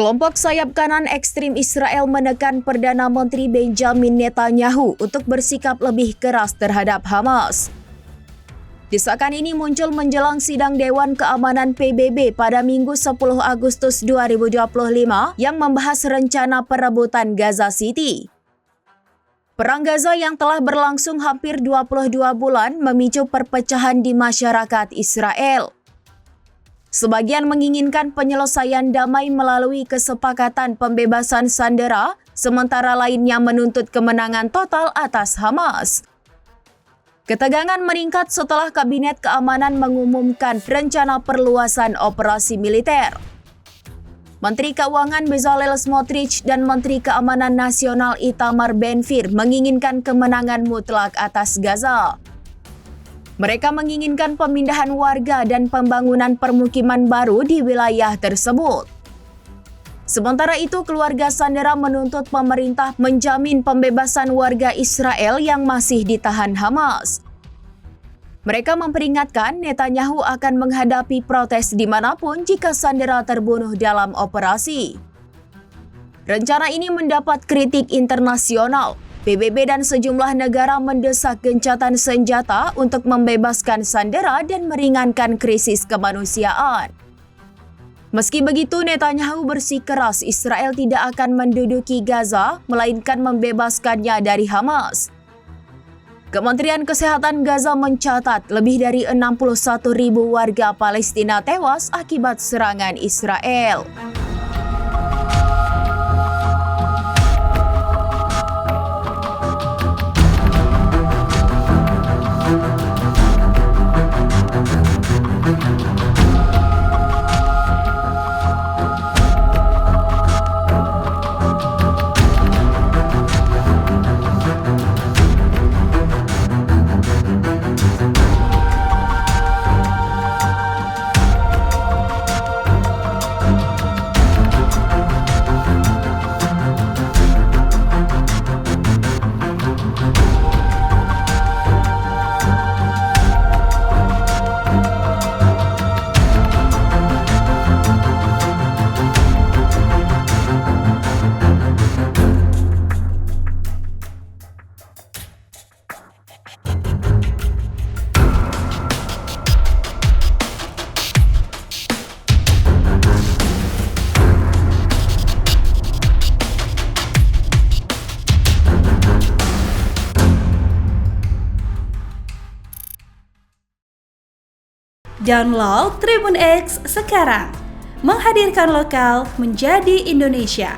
Kelompok sayap kanan ekstrim Israel menekan Perdana Menteri Benjamin Netanyahu untuk bersikap lebih keras terhadap Hamas. Desakan ini muncul menjelang sidang Dewan Keamanan PBB pada Minggu 10 Agustus 2025 yang membahas rencana perebutan Gaza City. Perang Gaza yang telah berlangsung hampir 22 bulan memicu perpecahan di masyarakat Israel. Sebagian menginginkan penyelesaian damai melalui kesepakatan pembebasan sandera, sementara lainnya menuntut kemenangan total atas Hamas. Ketegangan meningkat setelah Kabinet Keamanan mengumumkan rencana perluasan operasi militer. Menteri Keuangan Bezalel Smotrich dan Menteri Keamanan Nasional Itamar Ben-Gvir menginginkan kemenangan mutlak atas Gaza. Mereka menginginkan pemindahan warga dan pembangunan permukiman baru di wilayah tersebut. Sementara itu, keluarga sandera menuntut pemerintah menjamin pembebasan warga Israel yang masih ditahan Hamas. Mereka memperingatkan Netanyahu akan menghadapi protes dimanapun jika sandera terbunuh dalam operasi. Rencana ini mendapat kritik internasional. PBB dan sejumlah negara mendesak gencatan senjata untuk membebaskan sandera dan meringankan krisis kemanusiaan. Meski begitu, Netanyahu bersikeras Israel tidak akan menduduki Gaza, melainkan membebaskannya dari Hamas. Kementerian Kesehatan Gaza mencatat lebih dari 61.000 warga Palestina tewas akibat serangan Israel. Download Tribun X sekarang, menghadirkan lokal menjadi Indonesia.